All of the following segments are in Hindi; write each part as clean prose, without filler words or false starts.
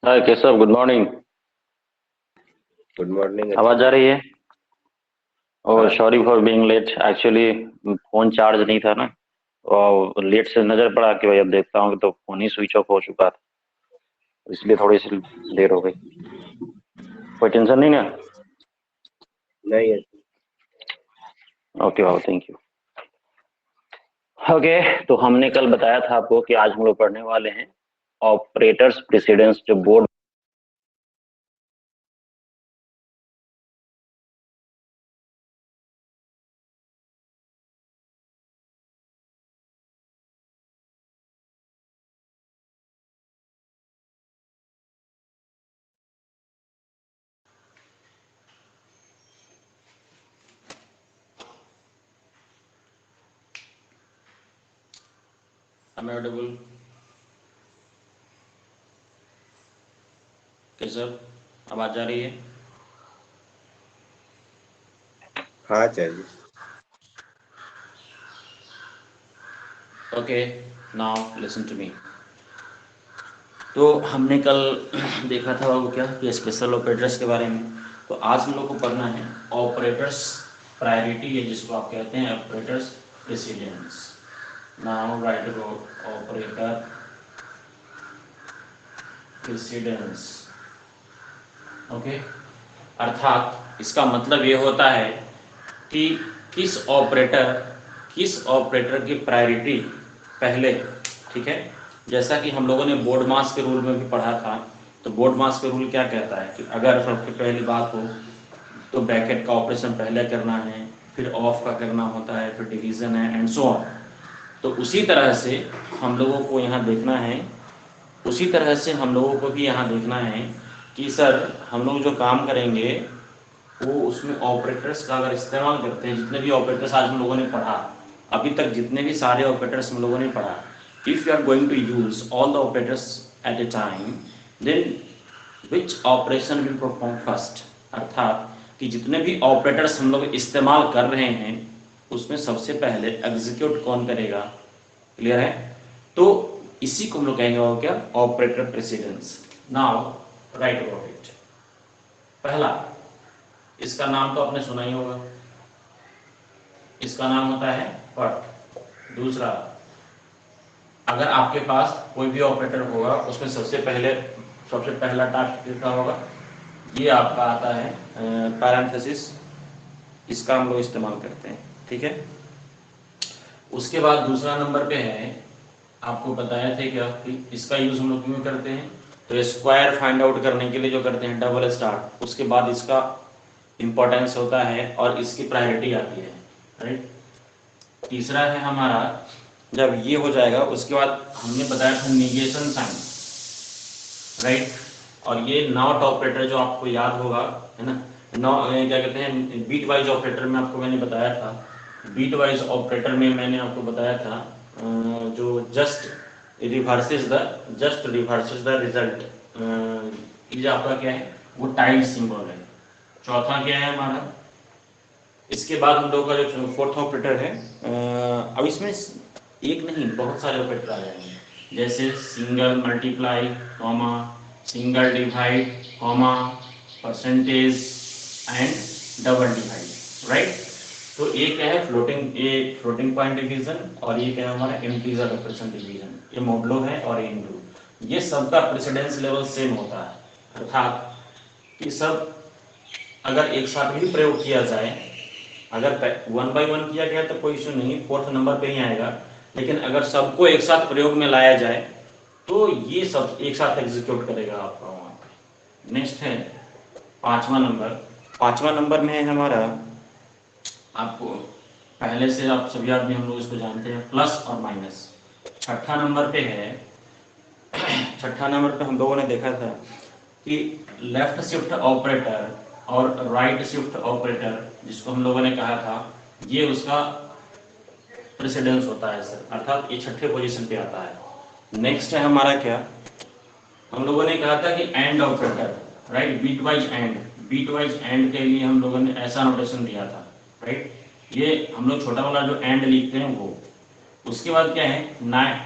हाय Keshav, good morning. Good morning. आवाज आ रही है? और हाँ। Sorry for being late, actually phone charge नहीं था ना, और लेट से नजर पड़ा कि भाई अब देखता हूँ कि तो फोन ही स्विच ऑफ हो चुका था, इसलिए थोड़ी सी देर हो गई। कोई टेंशन नहीं ना? नहीं है। Okay Babu, thank you. Okay, तो हमने कल बताया था आपको कि आज हम लोग पढ़ने वाले हैं ऑपरेटर्स प्रेसिडेंस, जो बोर्ड अमेडेबल। केशव, आवाज आ रही है? हाँ चाहिए। Okay, now listen to me. तो हमने कल देखा था वो क्या कि स्पेशल ऑपरेटर्स के बारे में। तो आज हम लोग को पढ़ना है ऑपरेटर्स प्रायोरिटी, है जिसको आप कहते हैं operators precedence. Now right about operator precedence. Okay, अर्थात इसका मतलब ये होता है कि किस ऑपरेटर की प्रायोरिटी पहले। ठीक है, जैसा कि हम लोगों ने बोर्ड मास के रूल में भी पढ़ा था। तो बोर्ड मास के रूल क्या कहता है कि अगर सबसे पहली बात हो तो ब्रैकेट का ऑपरेशन पहले करना है, फिर ऑफ का करना होता है, फिर डिवीजन है एंड सो ऑन। तो उसी तरह से हम लोगों को यहाँ देखना है, उसी तरह से हम लोगों को भी यहाँ देखना है कि सर हम लोग जो काम करेंगे वो उसमें ऑपरेटर्स का अगर इस्तेमाल करते हैं, जितने भी ऑपरेटर्स आज हम लोगों ने पढ़ा, अभी तक जितने भी सारे ऑपरेटर्स हम लोगों ने पढ़ा, if you are going to use all the operators at a time, then which operation will perform first. अर्थात कि जितने भी ऑपरेटर्स हम लोग इस्तेमाल कर रहे हैं उसमें सबसे पहले एग्जीक्यूट कौन करेगा। क्लियर है? तो इसी को हम लोग कहेंगे वो क्या, operator precedence. Now right about it. पहला, इसका नाम तो आपने सुना ही होगा, इसका नाम होता है पट। दूसरा, अगर आपके पास कोई भी ऑपरेटर होगा उसमें सबसे पहला टास्क किसका होगा, ये आपका आता है पैरेंथेसिस, इसका हम लोग इस्तेमाल करते हैं। ठीक है, उसके बाद दूसरा नंबर पे है, आपको बताया था क्या कि इसका यूज हम लोग क्यों करते हैं, तो स्क्वायर फाइंड आउट करने के लिए जो करते हैं डबल स्टार, उसके बाद इसका इंपॉर्टेंस होता है और इसकी प्रायोरिटी आती है। राइट, तीसरा है हमारा, जब ये हो जाएगा उसके बाद हमने बताया था निगेशन साइन। राइट, और ये नॉट ऑपरेटर जो आपको याद होगा, है ना, क्या कहते हैं बीट वाइज ऑपरेटर में आपको मैंने बताया था, बीट वाइज ऑपरेटर में मैंने आपको बताया था जो जस्ट रिवर्सेस द रिजल्ट, ये जो आपका क्या है वो टाइड सिंबल है। चौथा क्या है हमारा, इसके बाद हम लोग का जो फोर्थ ऑपरेटर है, अब इसमें एक नहीं बहुत सारे ऑपरेटर आ जाएंगे, जैसे single multiply comma, single divide comma, percentage and double divide. Right, तो एक है फ्लोटिंग पॉइंट डिवीजन और ये क्या है हमारा इंटीजर ऑपरेशन डिवीजन, ये मॉडलो है और ये इंडू। ये सबका प्रेसिडेंस लेवल सेम होता है, अर्थात कि सब अगर एक साथ भी प्रयोग किया जाए अगर 1 by 1 किया गया तो कोई इशू नहीं, 4th नंबर पे ही आएगा। लेकिन अगर सबको एक साथ प्रयोग में लाया जाए तो ये सब एक साथ एग्जीक्यूट करेगा आपका वहाँ पे। नेक्स्ट है 5वां नंबर। 5वां नंबर में है हमारा, आपको पहले से आप सभी आदमी हम लोग इसको जानते हैं, प्लस और माइनस। 6ठा नंबर पे है, 6ठा नंबर पे हम लोगों ने देखा था कि लेफ्ट शिफ्ट ऑपरेटर और राइट शिफ्ट ऑपरेटर, जिसको हम लोगों ने कहा था ये उसका प्रेसिडेंस होता है सर, अर्थात ये 6ठे पोजीशन पे आता है। नेक्स्ट है हमारा क्या, हम लोगों ने कहा था कि and operator, right, bitwise and. Bitwise and के लिए हम लोगों ने ऐसा नोटेशन दिया था, राइट। ये हम लोग छोटा वाला जो एंड लिखते हैं वो। उसके बाद क्या है,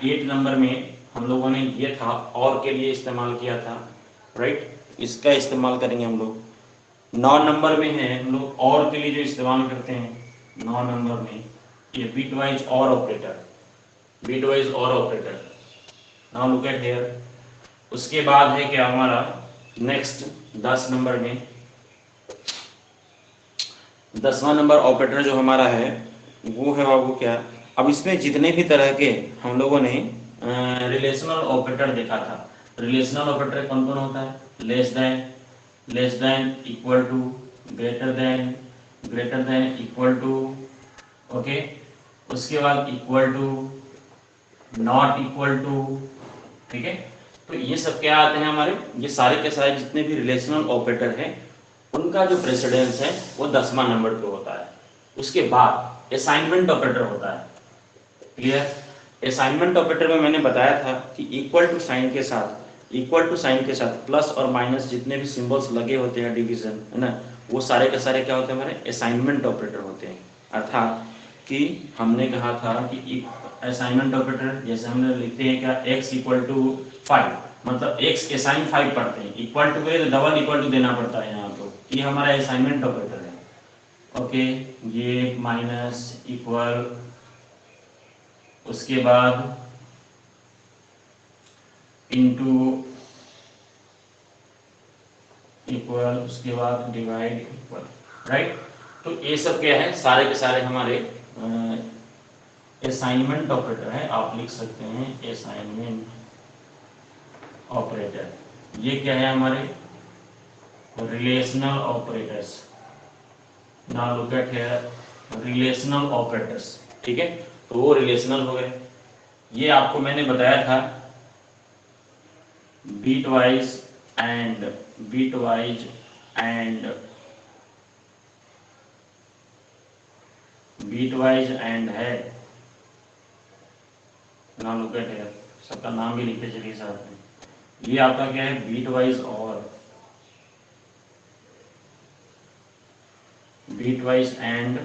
8 नंबर में हम लोगों ने ये था और के लिए इस्तेमाल किया था, राइट, इसका इस्तेमाल करेंगे हम लोग। 9 नंबर में है हम लोग और के लिए जो इस्तेमाल करते हैं 9 नंबर में, ये बीट वाइज और ऑपरेटर, बीट वाइज और operator. Now look at here. उसके बाद है क्या हमारा नेक्स्ट 10 नंबर में, 10वां नंबर ऑपरेटर जो हमारा है वो है बाबू क्या, अब इसमें जितने भी तरह के हम लोगों ने रिलेशनल ऑपरेटर देखा था। रिलेशनल ऑपरेटर कौन कौन होता है, less than, equal to, greater than, equal to, okay. उसके बाद equal to, not equal to, ठीक है। तो ये सब क्या आते हैं हमारे, ये सारे के सारे जितने भी रिलेशनल ऑपरेटर हैं उनका जो प्रेसिडेंस है वो 10वां नंबर पे होता है। उसके बाद असाइनमेंट ऑपरेटर होता है, क्लियर। असाइनमेंट ऑपरेटर में मैंने बताया था कि इक्वल टू साइन के साथ, प्लस और माइनस जितने भी सिंबल्स लगे होते हैं डिवीजन, है ना, वो सारे के सारे क्या होते हैं हमारे असाइनमेंट ऑपरेटर होते हैं। अर्थात कि हमने कहा था कि असाइनमेंट ऑपरेटर जैसे हमने लिखते हैं क्या, x इक्वल टू 5, मतलब x के साइन 5 पढ़ते हैं, इक्वल टू के डबल इक्वल टू देना पड़ता है यहाँ तो, ये हमारा असाइनमेंट ऑपरेटर है, ओके। ये माइनस, इक्वल, उसके बाद इनटू, इक्वल, उसके बाद डिवाइड, इक्वल, राइट। तो ये सब क्या है, सारे के सारे हमारे असाइनमेंट ऑपरेटर है। आप लिख सकते हैं असाइनमेंट ऑपरेटर। ये क्या है हमारे relational operators. Now look at here, relational operators, ठीक है। तो वो रिलेशनल हो गए। ये आपको मैंने बताया था bitwise and, bitwise and, bitwise and है। नाउ लुक एट हियर, सबका नाम भी लिखते चलिए साथ में। ये आपका क्या है, बीट वाइज और, बीट वाइज एंड,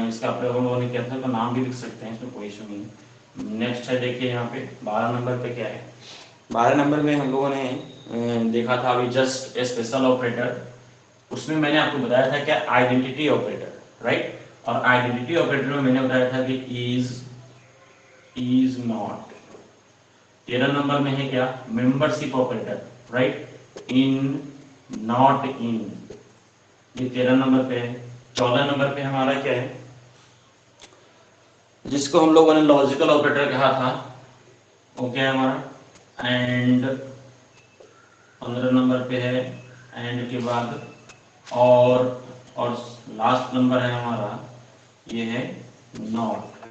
इसका प्रयोग हम लोगों ने किया था, तो नाम भी लिख सकते हैं, इसमें कोई इशू नहीं। नेक्स्ट है देखिए यहाँ पे 12 नंबर पे क्या है, 12 नंबर में हम लोगों ने देखा था अभी जस्ट स्पेशल ऑपरेटर। उसमें मैंने आपको बताया था क्या, आइडेंटिटी ऑपरेटर, राइट। और आइडेंटिटी ऑपरेटर में मैंने बताया था कि इज नॉट। 13 नंबर में है क्या, membership operator, right, in, not in, ये 13 नंबर पे है। 14 नंबर पे हमारा क्या है, जिसको हम लोगों ने लॉजिकल ऑपरेटर कहा था, वो क्या है हमारा एंड। 15 नंबर पे है एंड के बाद और लास्ट नंबर है हमारा ये है नॉट,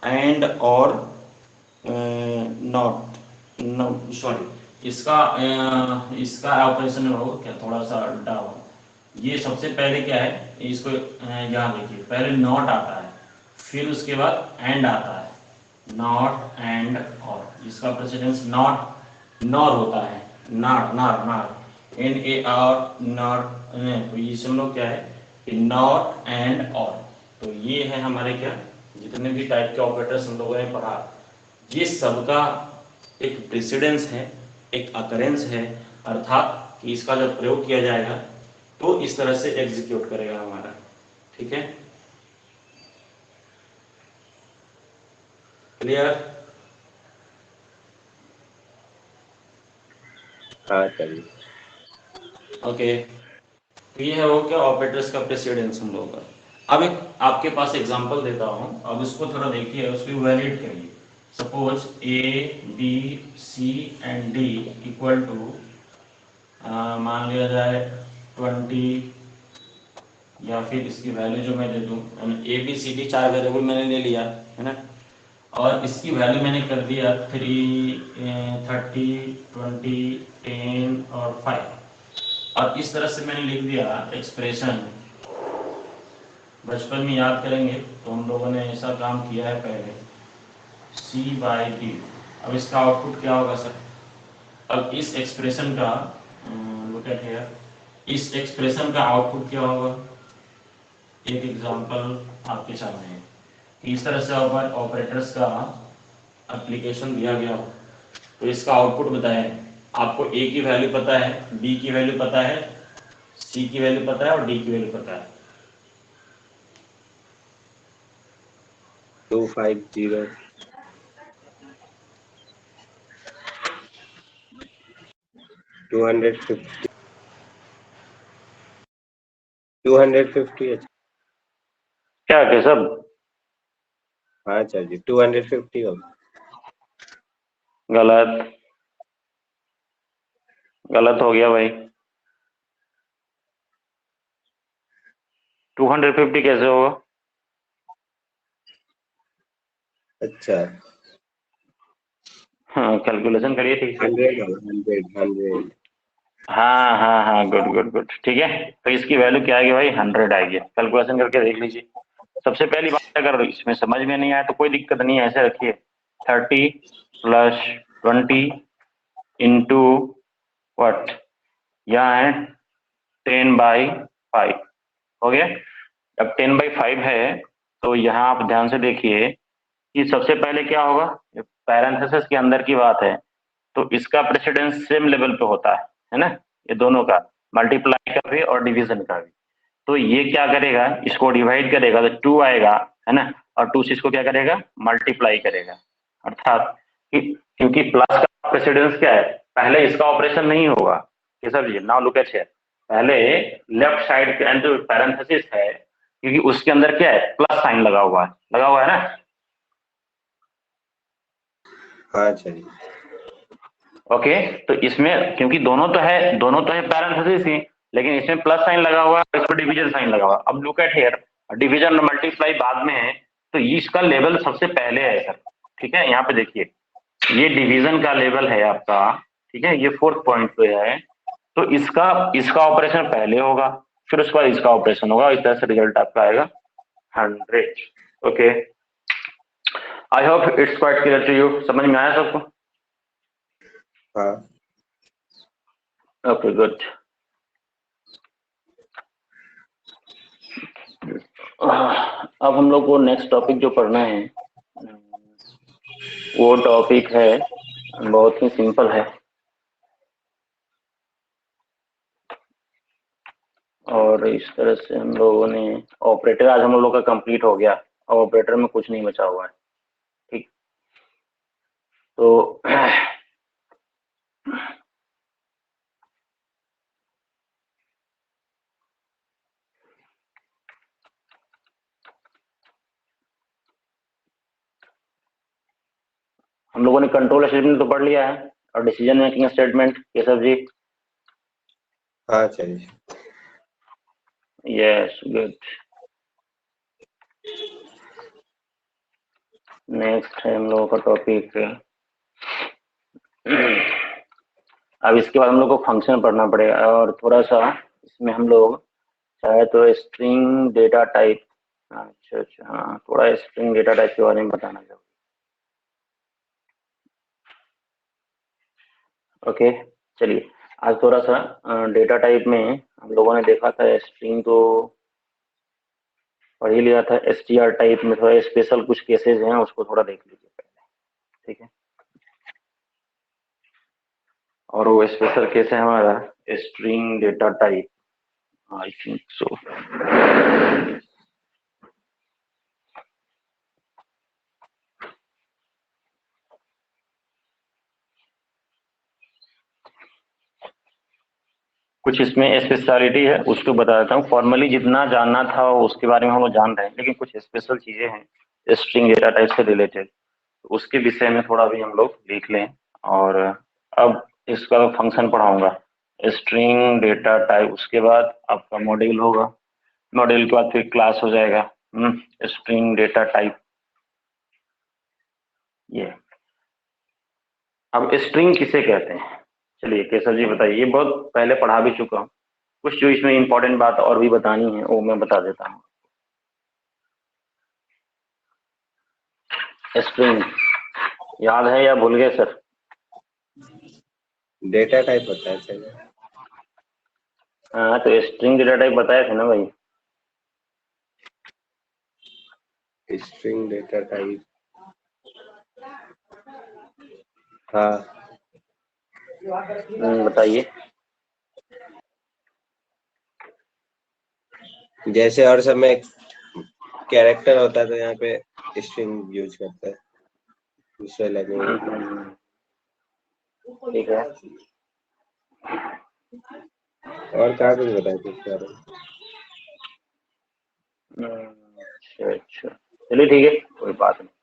एंड और नॉट, नो सॉरी, इसका ऑपरेशन हो क्या थोड़ा सा उल्टा हो। ये सबसे पहले क्या है, इसको यहाँ देखिए, पहले नॉट आता है, फिर उसके बाद एंड आता है, नॉट एंड और, जिसका प्रेसिडेंस नॉट, नॉर होता है, नार नार नार, NAR नॉर। तो ये सब लोग क्या है कि नॉट एंड और। तो ये है हमारे क्या, जितने भी टाइप के ऑपरेटर्स हम लोगों ने पढ़ा, ये सबका एक प्रेसिडेंस है, एक अकरेंस है, अर्थात कि इसका जब प्रयोग किया जाएगा तो इस तरह से एग्जीक्यूट करेगा हमारा, ठीक है, क्लियर। हाँ चलिए। ओके, तो ये है वो क्या ऑपरेटर्स का प्रेसिडेंस हम लोगों का। अब एक आपके पास एग्जांपल देता हूं, अब इसको थोड़ा देखिए, उसको वैलिड करिए। Suppose a b c and d equal to मान लिया जाए 20, या फिर इसकी वैल्यू जो मैं दे दूँ, a b c d 4 variable मैंने ले लिया है ना, और इसकी वैल्यू मैंने कर दिया 3, 30, 20, 10 और 5, और इस तरह से मैंने लिख दिया एक्सप्रेशन। बचपन में याद करेंगे तो हम लोगों ने ऐसा काम किया है पहले, C/D। अब इसका आउटपुट क्या होगा सर? अब इस एक्सप्रेशन का वो क्या है, इस एक्सप्रेशन का आउटपुट क्या होगा? एक एग्जांपल आपके सामने है कि इस तरह से ऑपरेटर्स का एप्लीकेशन दिया गया हो, तो इसका आउटपुट बताएं। आपको ए की वैल्यू पता है, बी की वैल्यू पता है, सी की वैल्यू पता है और डी की वैल्यू पता है। 250 250 250। क्या के सब? हाँ सर जी, 250 होगा। गलत, गलत हो गया भाई। 250 कैसे होगा? अच्छा, हाँ, कैलकुलेशन करिए ठीक से। 100 होगा, 100। हाँ हाँ हाँ, गुड गुड गुड, ठीक है। तो इसकी वैल्यू क्या आएगी भाई? 100 आएगी। कैलकुलेशन करके देख लीजिए। सबसे पहली बात, अगर इसमें समझ में नहीं आया तो कोई दिक्कत नहीं है, ऐसे रखिए 30 + 20 इंटू वट, यहाँ है 10/5, हो गया। अब 10/5 है, तो यहाँ आप ध्यान से देखिए कि सबसे पहले क्या होगा, पैरेंथेसिस के अंदर की बात है, तो इसका प्रेसिडेंस सेम लेवल पे होता है ना, ये दोनों का, मल्टीप्लाई का भी और डिवीजन का भी। तो ये क्या करेगा, इसको डिवाइड करेगा तो 2 आएगा, है ना, और 2 से इसको क्या करेगा, मल्टीप्लाई करेगा। अर्थात क्योंकि प्लस का प्रेसिडेंस क्या है, पहले इसका ऑपरेशन नहीं होगा। Keshav ji, now look at here, पहले लेफ्ट साइड के जो पैरेंथेसिस है, क्योंकि उसके अंदर क्या है, प्लस साइन लगा हुआ है ना। हाँ सर जी। ओके, तो इसमें क्योंकि दोनों तो है पैरेंथेसिस ही, लेकिन इसमें प्लस साइन लगा हुआ है, इस पर डिवीजन साइन लगा हुआ। अब लुक एट हियर, डिवीजन और मल्टीप्लाई बाद में है, तो इसका लेवल सबसे पहले है सर। ठीक है, यहाँ पे देखिए, ये डिवीजन का लेवल है आपका, ठीक है, ये 4th पॉइंट पे है, तो इसका इसका ऑपरेशन पहले होगा, फिर उसके बाद इसका ऑपरेशन होगा, इस तरह से रिजल्ट आपका आएगा 100। Okay, I hope it's quite clear to you, समझ में आया सबको? हाँ ओके, गुड। अब हम लोग को नेक्स्ट टॉपिक जो पढ़ना है, वो टॉपिक है बहुत ही सिंपल है, और इस तरह से हम लोगों ने ऑपरेटर आज हम लोग का कंप्लीट हो गया। अब ऑपरेटर में कुछ नहीं बचा हुआ है, ठीक। तो हम लोगों ने कंट्रोल स्टेटमेंट तो पढ़ लिया है, और decision making statement, Keshav ji? हाँ sir ji. Yes, good. Next है हम लोगों का टॉपिक, अब इसके बाद हम लोग को फंक्शन पढ़ना पड़ेगा, और थोड़ा सा इसमें हम लोग चाहे तो स्ट्रिंग डेटा टाइप, अच्छा अच्छा, हाँ, थोड़ा स्ट्रिंग डेटा टाइप के बारे में बताना चाहूँगा। ओके, चलिए, आज थोड़ा सा डेटा टाइप में हम लोगों ने देखा था, स्ट्रिंग तो पढ़ ही लिया था, str टाइप में थोड़ा स्पेशल कुछ केसेस हैं, उसको थोड़ा देख लीजिए पहले, ठीक है। और वो स्पेशल केस है हमारा string data type, I think so. कुछ इसमें स्पेशलिटी है, उसको बता देता हूँ। फॉर्मली जितना जानना था उसके बारे में हम लोग जान रहे हैं, लेकिन कुछ स्पेशल चीजें हैं स्ट्रिंग डेटा टाइप से रिलेटेड, उसके विषय में थोड़ा भी हम लोग लिख लें। और अब इसका फंक्शन पढ़ाऊंगा, स्ट्रिंग डेटा टाइप, उसके बाद आपका मॉड्यूल होगा, मॉड्यूल के बाद फिर क्लास हो जाएगा स्ट्रिंग डेटा टाइप। ये अब स्ट्रिंग किसे कहते हैं, चलिए केशव जी बताइए। ये बहुत पहले पढ़ा भी चुका हूँ, कुछ जो इसमें इंपॉर्टेंट बात और भी बतानी है वो मैं बता देता हूँ। स्ट्रिंग याद है या भूल गए सर? डेटा टाइप होता है सर। हाँ तो स्ट्रिंग डेटा टाइप बताए थे ना भाई। स्ट्रिंग डेटा टाइप, हाँ बताइए। जैसे और सब में कैरेक्टर होता है तो यहाँ पे स्ट्रिंग यूज करता है दूसरे लैंग्वेज में। ठीक है, और कहाँ कुछ बताए थे इसके बारे में? अच्छा अच्छा, चलिए ठीक है, कोई बात नहीं।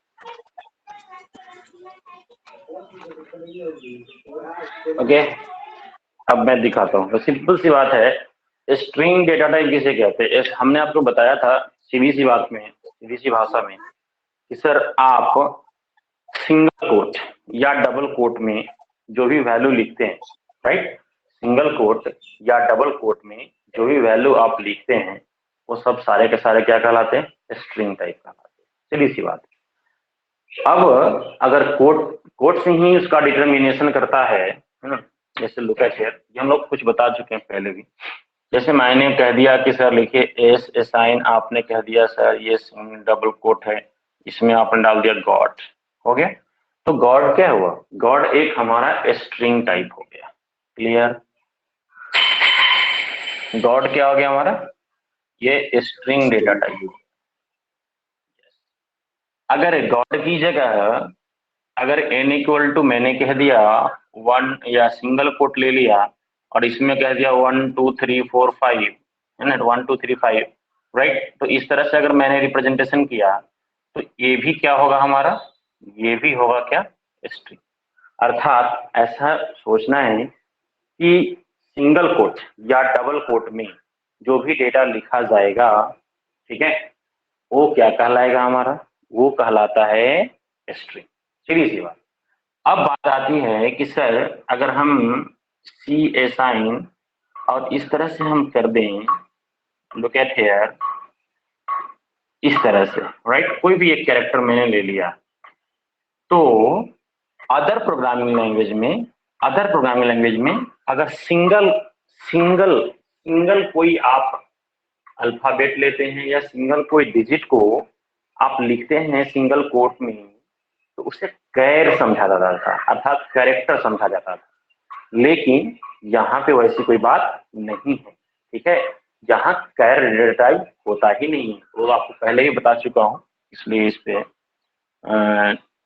ओके, अब मैं दिखाता हूँ। तो सिंपल सी बात है, स्ट्रिंग डेटा टाइप किसे कहते हैं। हमने आपको बताया था सीधी सी बात में, सीधी सी भाषा में, कि सर आप सिंगल कोट या डबल कोट में जो भी वैल्यू लिखते हैं, राइट, सिंगल कोट या डबल कोट में जो भी वैल्यू आप लिखते हैं वो सब सारे के सारे क्या कहलाते हैं, स्ट्रिंग टाइप कहलाते हैं। सीधी सी बात। अब अगर कोट से ही उसका डिटर्मिनेशन करता है ना, जैसे लुक एट हियर, ये हम लोग कुछ बता चुके हैं पहले भी। जैसे मैंने कह दिया कि सर लिखिए एस साइन, आपने कह दिया सर ये डबल कोट है, इसमें आपने डाल दिया गॉड, हो गया। तो गॉड क्या हुआ, गॉड एक हमारा स्ट्रिंग टाइप हो गया। क्लियर, गॉड क्या हो गया हमारा, ये स्ट्रिंग डेटा टाइप। अगर गॉड की जगह अगर n इक्वल टू मैंने कह दिया 1 या सिंगल कोट ले लिया और इसमें कह दिया 1 2 3 4 5, है ना, 1 2 3 5, राइट। तो इस तरह से अगर मैंने रिप्रेजेंटेशन किया तो ये भी क्या होगा हमारा, ये भी होगा क्या, स्ट्रिंग। अर्थात ऐसा सोचना है कि सिंगल कोट या डबल कोट में जो भी डेटा लिखा जाएगा, ठीक है, वो क्या कहलाएगा हमारा, वो कहलाता है स्ट्रिंग। सीधी सी बात। अब बात आती है कि सर अगर हम सी ए साइन और इस तरह से हम कर दें, लुक एट हियर, इस तरह से, राइट, कोई भी एक कैरेक्टर मैंने ले लिया, तो अदर प्रोग्रामिंग लैंग्वेज में अगर सिंगल सिंगल सिंगल कोई आप अल्फाबेट लेते हैं या सिंगल कोई डिजिट को आप लिखते हैं सिंगल कोट में, तो उसे कैर समझा जाता था, अर्थात कैरेक्टर समझा जाता था। लेकिन यहाँ पे वैसी कोई बात नहीं है, ठीक है, यहाँ कैर डेटा टाइप होता ही नहीं है, वो आपको पहले ही बता चुका हूँ, इसलिए इस पे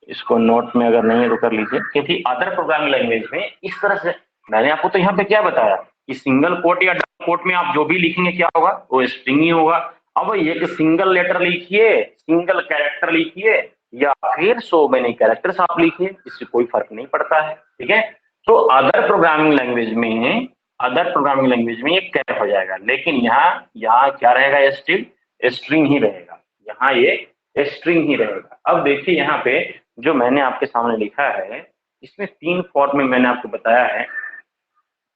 इसको नोट में अगर नहीं है तो कर लीजिए। क्योंकि अदर प्रोग्रामिंग लैंग्वेज में इस तरह से, मैंने आपको तो यहाँ पे क्या बताया कि सिंगल कोट या डबल कोट में आप जो भी लिखेंगे क्या होगा, वो स्ट्रिंग ही होगा। अब ये कि सिंगल लेटर लिखिए, सिंगल कैरेक्टर लिखिए, या फिर सो मेनी कैरेक्टर्स आप लिखिए, इससे कोई फर्क नहीं पड़ता है, ठीक है। तो अदर प्रोग्रामिंग लैंग्वेज में ये कैर हो जाएगा, लेकिन यहाँ क्या रहेगा, स्ट्रिंग ही रहेगा, यहाँ ये स्ट्रिंग ही रहेगा। अब देखिए यहाँ पे जो मैंने आपके सामने लिखा है, इसमें 3 फॉर्म में मैंने आपको बताया है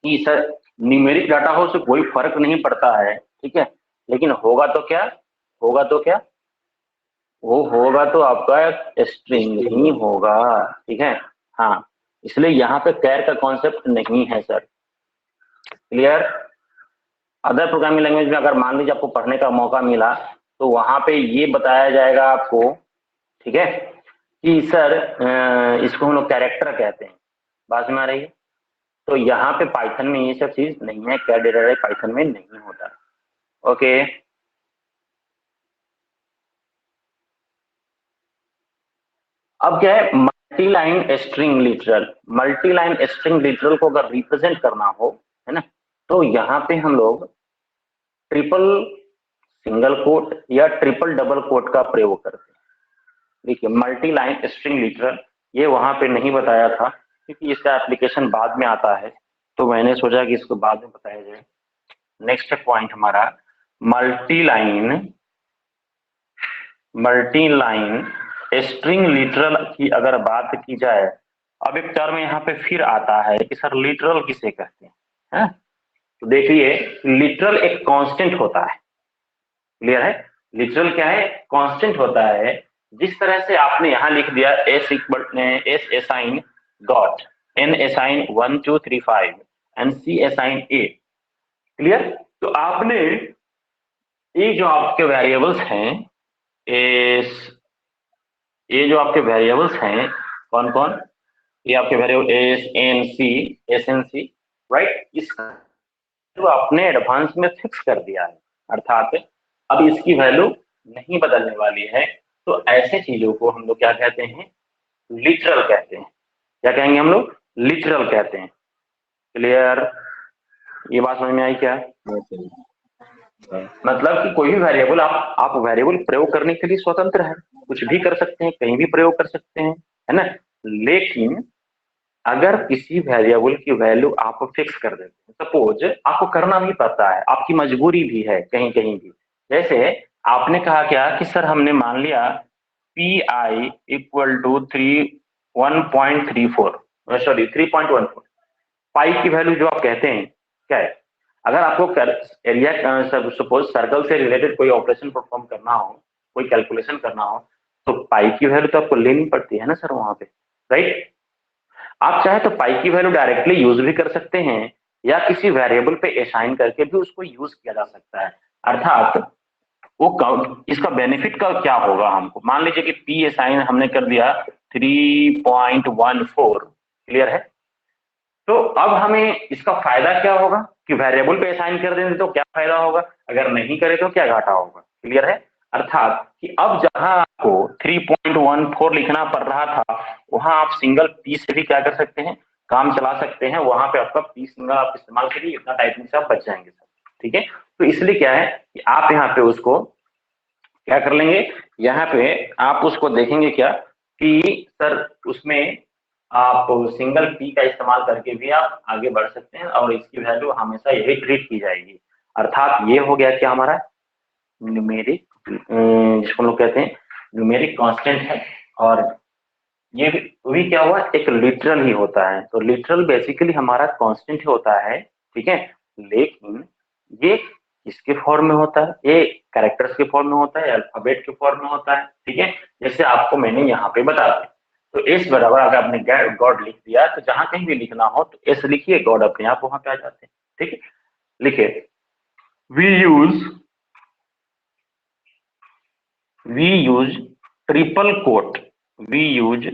कि सर न्यूमेरिक डाटा हो से कोई फर्क नहीं पड़ता है, ठीक है, लेकिन होगा तो क्या, वो होगा तो आपका स्ट्रिंग ही होगा, ठीक है। हाँ, इसलिए यहाँ पे कैर का कॉन्सेप्ट नहीं है sir. Clear. Other programming language में अगर मान लीजिए आपको पढ़ने का मौका मिला तो वहां पे ये बताया जाएगा आपको, ठीक है, कि सर इसको हम लोग कैरेक्टर कहते हैं, बात में आ रही है। तो यहाँ पे पाइथन में ये सब चीज नहीं है, कैर डेटा टाइप पाइथन में नहीं होता। ओके, अब क्या है, मल्टी लाइन स्ट्रिंग लिटरल को अगर रिप्रेजेंट करना हो, है ना, तो यहाँ पे हम लोग ट्रिपल सिंगल कोट या ट्रिपल डबल कोट का प्रयोग करते हैं। देखिए मल्टी लाइन स्ट्रिंग लिटरल, ये वहां पे नहीं बताया था क्योंकि इसका एप्लीकेशन बाद में आता है, तो मैंने सोचा कि इसको बाद में बताया जाए। नेक्स्ट पॉइंट हमारा मल्टी लाइन स्ट्रिंग लिटरल की अगर बात की जाए, अब एक टर्म यहाँ पे फिर आता है कि सर लिटरल किसे कहते हैं? तो देखिए लिटरल एक कांस्टेंट होता है, क्लियर है? लिटरल क्या है? कांस्टेंट होता है। जिस तरह से आपने यहाँ लिख दिया s assign dot n assign 1 2 3 5 and c assign a, clear? तो आपने ये जो आपके वेरिएबल्स हैं, ये जो आपके वेरिएबल्स हैं कौन कौन, ये आपके variable s n c right, इसका तो आपने एडवांस में फिक्स कर दिया है, अर्थात अब इसकी वैल्यू नहीं बदलने वाली है। तो ऐसे चीजों को हम लोग क्या कहते हैं? लिटरल कहते हैं। क्या कहेंगे हम लोग? लिटरल कहते हैं। क्लियर? ये बात समझ में आई क्या? मतलब कि कोई भी वेरिएबल आप वेरिएबल प्रयोग करने के लिए स्वतंत्र है, कुछ भी कर सकते हैं, कहीं भी प्रयोग कर सकते हैं, है ना? लेकिन अगर किसी वेरिएबल की वैल्यू आप फिक्स कर देते हैं, सपोज आपको करना भी पड़ता है, आपकी मजबूरी भी है कहीं कहीं भी, जैसे आपने कहा क्या कि सर हमने मान लिया पी आई इक्वल टू 3.14 पाई की वैल्यू जो आप कहते हैं क्या है? अगर आपको एरिया सपोज सर्कल से रिलेटेड कोई ऑपरेशन परफॉर्म करना हो, कोई कैलकुलेशन करना हो, तो पाई की वैल्यू तो आपको लेनी पड़ती है ना सर वहां पे, राइट? आप चाहे तो पाई की वैल्यू डायरेक्टली यूज भी कर सकते हैं या किसी वेरिएबल पे असाइन करके भी उसको यूज किया जा सकता है। अर्थात वो इसका बेनिफिट का क्या होगा हमको, मान लीजिए कि पी असाइन हमने कर दिया 3.14, क्लियर है? तो अब हमें इसका फायदा क्या होगा कि वेरिएबल पे असाइन कर देंगे तो क्या फायदा होगा, अगर नहीं करे तो क्या घाटा होगा, क्लियर है? अर्थात कि अब जहां आपको 3.14 लिखना पड़ रहा था, वहां आप सिंगल पी से भी क्या कर सकते हैं, काम चला सकते हैं। वहां पे आपका पी सिंगल आप इस्तेमाल करिए, इतना टाइपिंग से आप बच जाएंगे सर, ठीक है? तो इसलिए क्या है कि आप यहाँ पे उसको क्या कर लेंगे, यहाँ पे आप उसको देखेंगे क्या कि सर उसमें आप सिंगल पी का इस्तेमाल करके भी आप आगे बढ़ सकते हैं और इसकी वैल्यू हमेशा यही ट्रीट की जाएगी। अर्थात ये हो गया कि हमारा न्यूमेरिक, जिसको लोग कहते हैं न्यूमेरिक कांस्टेंट है, और ये भी क्या हुआ, एक लिटरल ही होता है। तो लिटरल बेसिकली हमारा कांस्टेंट ही होता है, ठीक है? लेकिन ये किसके फॉर्म में होता है? ये कैरेक्टर्स के फॉर्म में होता है, अल्फाबेट के फॉर्म में होता है, ठीक है? जैसे आपको मैंने यहाँ पे बता दिया, तो एस बराबर अगर आपने गॉड लिख दिया तो जहां कहीं भी लिखना हो तो एस लिखिए, गॉड अपने आप वहां पे आ जाते हैं, ठीक है? लिखिए we use triple quote, we use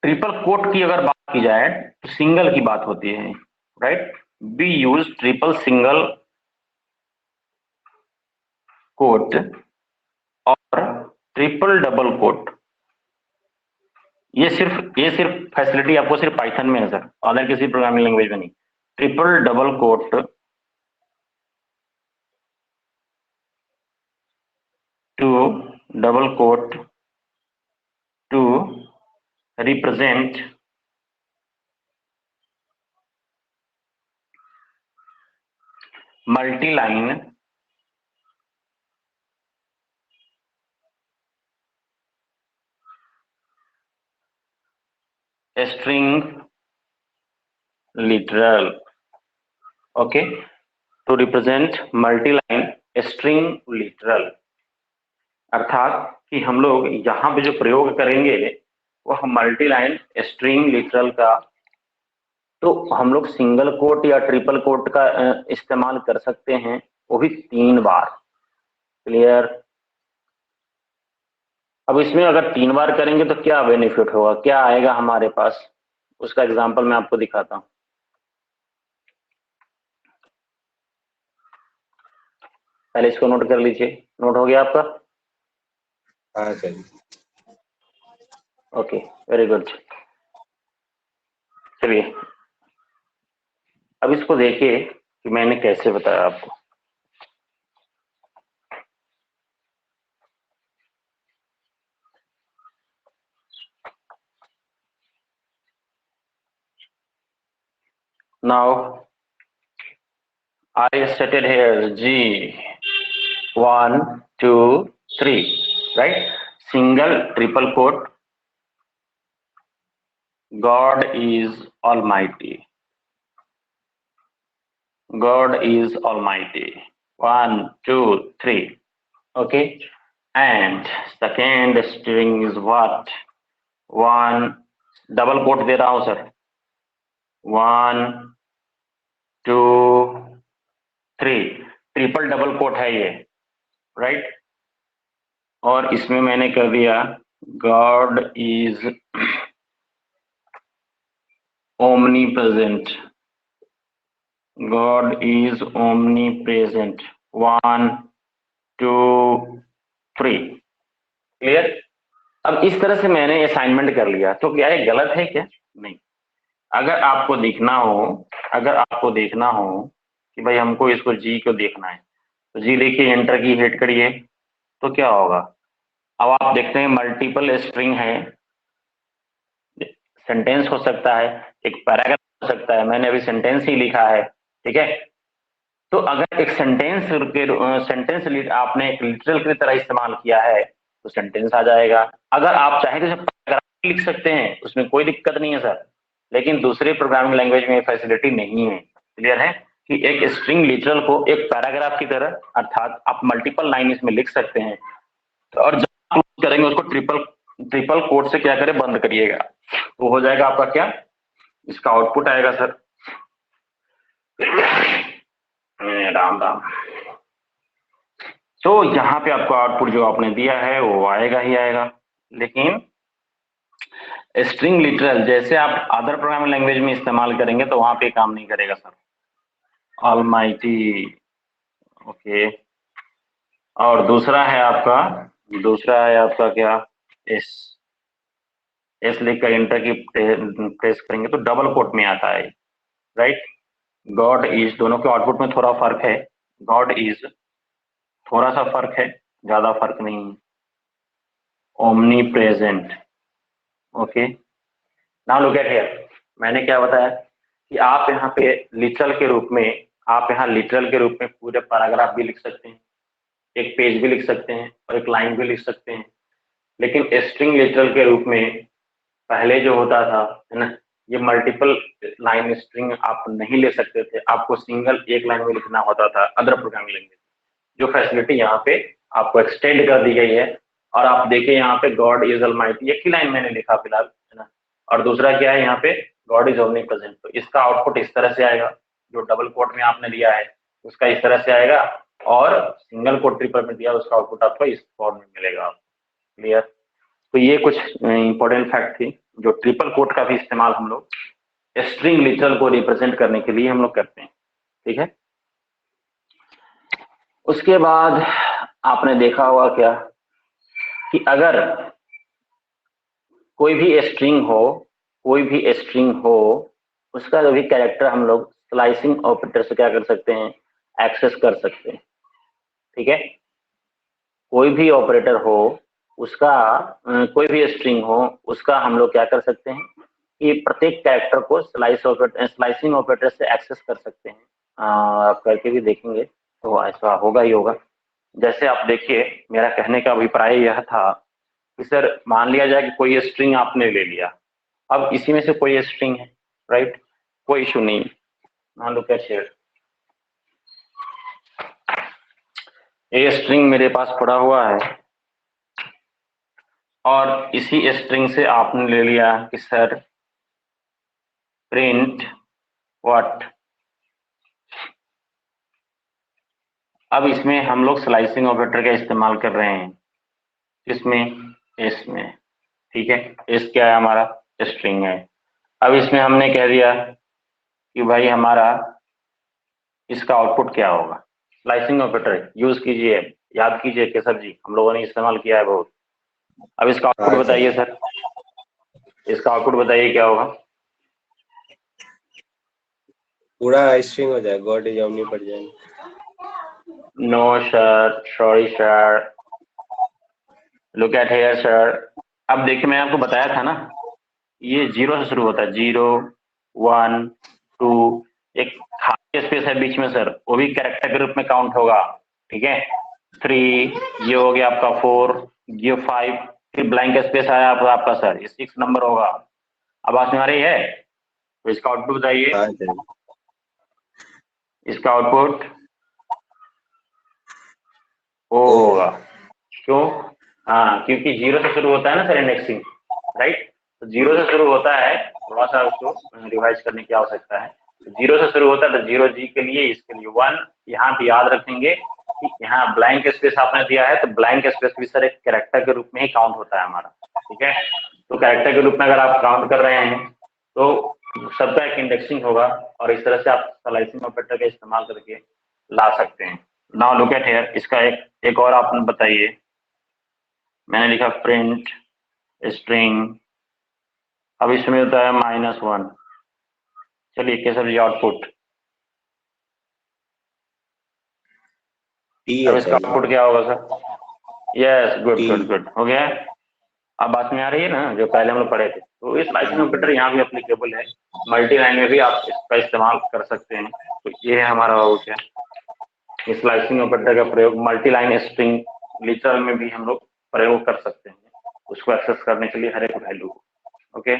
triple quote की अगर बात की जाए तो सिंगल की बात होती है, right? We use triple single quote और ट्रिपल डबल कोट। ये सिर्फ फैसिलिटी आपको सिर्फ पाइथन में है सर, अदर किसी प्रोग्रामिंग लैंग्वेज में नहीं। Triple double quote to double quote to represent multi line string literal, okay? To represent multi line string literal, अर्थात कि हम लोग यहाँ पे जो प्रयोग करेंगे वो हम मल्टी लाइन स्ट्रिंग लिटरल का, तो हम लोग सिंगल कोट या ट्रिपल कोट का इस्तेमाल कर सकते हैं, वो भी 3 बार, क्लियर? अब इसमें अगर 3 बार करेंगे तो क्या बेनिफिट होगा, क्या आएगा हमारे पास, उसका एग्जांपल मैं आपको दिखाता हूँ। पहले इसको नोट कर लीजिए, नोट हो गया आपका? हाँ सर। Okay, very good. चलिए अब इसको देखिए कि मैंने कैसे बताया आपको। Now I stated here G 1, 2, 3, right? Single, triple quote. God is Almighty. God is Almighty. 1, 2, 3. Okay. And second string is what? 1, double quote दे रहा हूं सर. 1, 2, 3. ट्रिपल डबल कोट है ये, राइट? और इसमें मैंने कर दिया God is omni present. God is omni present. 1, 2, 3. Clear? अब इस तरह से मैंने असाइनमेंट कर लिया, तो क्या ये गलत है क्या? नहीं. अगर आपको देखना हो कि भाई हमको इसको जी को देखना है, तो जी लिखिए, एंटर की हिट करिए, तो क्या होगा? अब आप देखते हैं मल्टीपल स्ट्रिंग है, सेंटेंस हो सकता है, एक पैराग्राफ हो सकता है. मैंने अभी सेंटेंस ही लिखा है, ठीक है? तो अगर एक सेंटेंस आपने एक लिटरल की तरह इस्तेमाल किया है तो सेंटेंस आ जाएगा. अगर आप चाहें तो पैराग्राफ लिख सकते हैं, उसमें कोई दिक्कत नहीं है सर, लेकिन दूसरे प्रोग्रामिंग लैंग्वेज में फैसिलिटी नहीं है. क्लियर है कि एक स्ट्रिंग लिटरल को एक पैराग्राफ की तरह, अर्थात आप मल्टीपल लाइन इसमें लिख सकते हैं, और जब आप करेंगे उसको ट्रिपल कोट से क्या करें, बंद करिएगा, तो हो जाएगा आपका क्या, इसका आउटपुट आएगा सर. राम राम. तो यहाँ पे आपको आउटपुट जो आपने दिया है वो आएगा ही आएगा. लेकिन स्ट्रिंग लिटरल जैसे आप अदर प्रोग्रामिंग लैंग्वेज में इस्तेमाल करेंगे तो वहां पे काम नहीं करेगा सर. ऑलमाइटी. ओके. और दूसरा है आपका क्या, एस लिखकर एंटर की प्रेस करेंगे तो डबल कोट में आता है, राइट? गॉड इज, दोनों के आउटपुट में थोड़ा फर्क है. गॉड इज थोड़ा सा फर्क है, ज्यादा फर्क नहीं है. Omni present. Okay. Now look at here, मैंने क्या बताया कि आप यहाँ पे लिटरल के रूप में पूरे पैराग्राफ भी लिख सकते हैं, एक पेज भी लिख सकते हैं और एक लाइन भी लिख सकते हैं. लेकिन स्ट्रिंग लिटरल के रूप में पहले जो होता था, है ना, ये मल्टीपल लाइन स्ट्रिंग आप नहीं ले सकते थे, आपको सिंगल एक लाइन में लिखना होता था अदर प्रोग्रामिंग लैंग्वेज. जो फैसिलिटी यहाँ पे आपको एक्सटेंड कर दी गई है. और आप देखिए यहाँ पे गॉड इज ऑलमाइटी एक ही लाइन मैंने लिखा फिलहाल, है ना, और दूसरा क्या है यहाँ पे गॉड इज ओमनी प्रेजेंट. तो इसका आउटपुट इस तरह से आएगा, जो डबल कोट में आपने लिया है उसका इस तरह से आएगा, और सिंगल कोट ट्रिपल में दिया उसका आउटपुट आपको इस फॉर्म में मिलेगा. क्लियर? तो ये कुछ इंपॉर्टेंट फैक्ट थी जो ट्रिपल कोट का भी इस्तेमाल हम लोग स्ट्रिंग लिटरल को रिप्रेजेंट करने के लिए हम लोग करते हैं. ठीक है. उसके बाद आपने देखा होगा क्या कि अगर कोई भी स्ट्रिंग हो उसका जो भी कैरेक्टर हम लोग स्लाइसिंग ऑपरेटर से क्या कर सकते हैं, एक्सेस कर सकते हैं. ठीक है. कोई भी ऑपरेटर हो उसका, कोई भी स्ट्रिंग हो उसका हम लोग क्या कर सकते हैं कि प्रत्येक कैरेक्टर को स्लाइसिंग ऑपरेटर से एक्सेस कर सकते हैं. आप करके भी देखेंगे तो ऐसा होगा ही होगा. जैसे आप देखिए, मेरा कहने का अभिप्राय यह था कि सर मान लिया जाए कि कोई स्ट्रिंग आपने ले लिया, अब इसी में से कोई स्ट्रिंग है, राइट, कोई इशू नहीं. मान लो कैसे ये स्ट्रिंग मेरे पास पड़ा हुआ है और इसी स्ट्रिंग से आपने ले लिया कि सर प्रिंट व्हाट. अब इसमें हम लोग स्लाइसिंग ऑपरेटर का इस्तेमाल कर रहे हैं, इसमें ठीक है. इस क्या है, हमारा स्ट्रिंग है. अब इसमें हमने कह दिया कि भाई हमारा इसका आउटपुट क्या होगा. स्लाइसिंग ऑपरेटर यूज कीजिए, याद कीजिए केसर जी, हम लोगों ने इस्तेमाल किया है बहुत. अब इसका आउटपुट बताइए सर, इसका आउटपुट बताइए क्या होगा. पूरा स्ट्रिंग हो जाए, गॉड इज ओमनी पड़ जाए। No sir, sorry sir, look at here sir. अब देखिए मैंने आपको बताया था ना, ये 0 से शुरू होता है, 0 1 2, एक खाली स्पेस है बीच में सर, वो भी कैरेक्टर के रूप में काउंट होगा, ठीक है। 3, ये हो गया आपका 4, ये 5, फिर ब्लैंक स्पेस आया आपका सर, ये 6 नंबर होगा। अब आवाज में आ रही है? तो इसका आउटपुट बताइए। हाँ सर। इसका आउटपुट ओ ओ होगा। क्यों? हाँ, क्योंकि 0 से शुरू होता है ना सर इंडेक्सिंग, राइट। तो 0 से शुरू होता है, थोड़ा सा उसको रिवाइज करने की आवश्यकता है। 0 से शुरू होता है तो 0 जी के लिए, इसके लिए 1। यहाँ पे याद रखेंगे कि यहाँ ब्लैंक स्पेस आपने दिया है, तो ब्लैंक स्पेस भी सर एक कैरेक्टर के रूप में ही काउंट होता है हमारा, ठीक है। तो कैरेक्टर के रूप में अगर आप काउंट कर रहे हैं तो सबका एक इंडेक्सिंग होगा, और इस तरह से आप स्लाइसिंग ऑपरेटर का इस्तेमाल करके ला सकते हैं। नाउ लुक एट हियर, इसका एक और आप बताइए। मैंने लिखा प्रिंट स्ट्रिंग, अब इसमें होता है -1। चलिए कैसे जी आउटपुट, टी अब है इसका सर। आउटपुट क्या होगा sir? Yes, good T. Good good, हो गया। अब बात में आ रही है ना, जो पहले हम लोग पढ़े थे, तो इस स्लाइसिंग ऑपरेटर यहाँ भी एप्लीकेबल है, मल्टी लाइन में भी आप इसका इस्तेमाल कर सकते हैं। तो ये है हमारा हो गया, इस स्लाइसिंग ऑपरेटर का प्रयोग मल्टी लाइन स्ट्रिंग लिटरल में भी हम लोग प्रयोग कर सकते हैं, उसको एक्सेस करने के लिए हर एक वैल्यू को। Okay,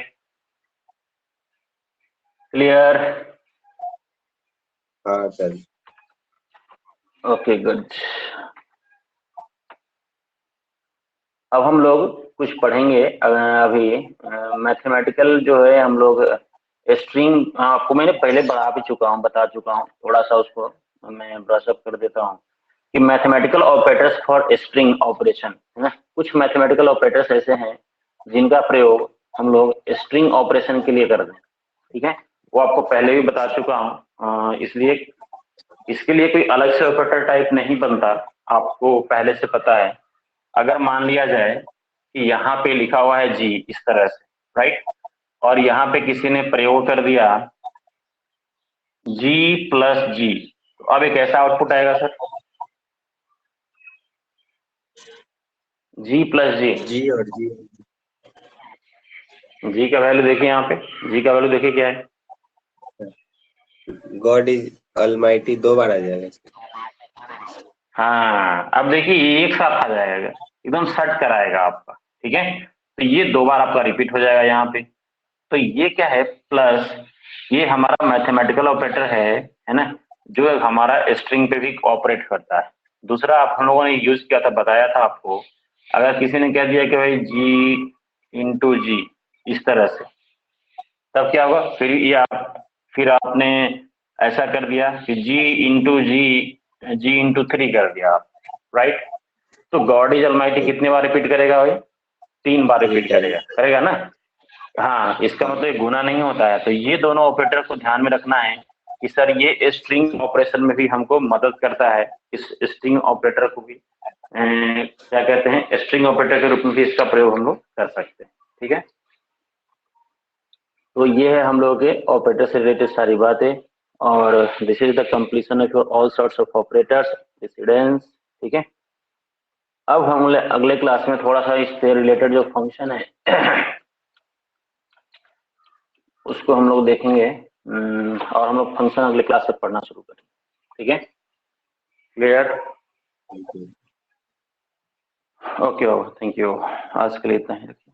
clear? हाँ सर। Okay good. अब हम लोग कुछ पढ़ेंगे अभी मैथमेटिकल जो है, हम लोग स्ट्रिंग आपको मैंने पहले बता चुका हूँ, थोड़ा सा उसको मैं ब्रशअप कर देता हूँ कि mathematical operators for string operation है ना। कुछ मैथमेटिकल ऑपरेटर्स ऐसे हैं जिनका प्रयोग हम लोग स्ट्रिंग ऑपरेशन के लिए करते हैं, ठीक है। वो आपको पहले भी बता चुका हूँ, इसलिए इसके लिए कोई अलग से ऑपरेटर टाइप नहीं बनता, आपको पहले से पता है। अगर मान लिया जाए कि यहाँ पे लिखा हुआ है जी इस तरह से, राइट, और यहाँ पे किसी ने प्रयोग कर दिया जी प्लस जी, तो अब एक ऐसा आउटपुट आएगा सर, जी प्लस जी। जी और जी। जी का वैल्यू देखिए, यहाँ पे जी का वैल्यू देखिए क्या है, गॉड इज ऑलमाइटी 2 बार आ जाएगा। हाँ। अब देखिए एक साथ आ जाएगा, एकदम सट कराएगा आपका, ठीक है। तो ये 2 बार आपका रिपीट हो जाएगा यहाँ पे। तो ये क्या है, प्लस ये हमारा मैथमेटिकल ऑपरेटर है ना, जो हमारा स्ट्रिंग पे भी ऑपरेट करता है। दूसरा आप हम लोगों ने यूज किया था, बताया था आपको, अगर किसी ने कह दिया कि भाई जी इंटू जी इस तरह से, तब क्या होगा, फिर आपने ऐसा कर दिया कि जी इंटू जी इंटू 3 कर दिया आप, राइट। तो गॉड इज ऑलमाइटी कितने बार रिपीट करेगा भाई? 3 बार रिपीट करेगा ना। हाँ, इसका मतलब ये गुना नहीं होता है। तो ये दोनों ऑपरेटर को ध्यान में रखना है कि सर ये स्ट्रिंग ऑपरेशन में भी हमको मदद करता है। इस स्ट्रिंग ऑपरेटर को भी क्या कहते हैं, स्ट्रिंग ऑपरेटर के रूप में भी इसका प्रयोग हम लोग कर सकते हैं, ठीक है। तो ये है हम लोगों के ऑपरेटर से रिलेटेड सारी बातें, और this is the completion of your all sorts of operators, precedence, ठीक है। अब हम अगले क्लास में थोड़ा सा इससे रिलेटेड जो फंक्शन है उसको हम लोग देखेंगे, और हम लोग फंक्शन अगले क्लास से पढ़ना शुरू करेंगे, ठीक है। क्लियर? ओके, थैंक यू, आज के लिए इतना ही रखिए।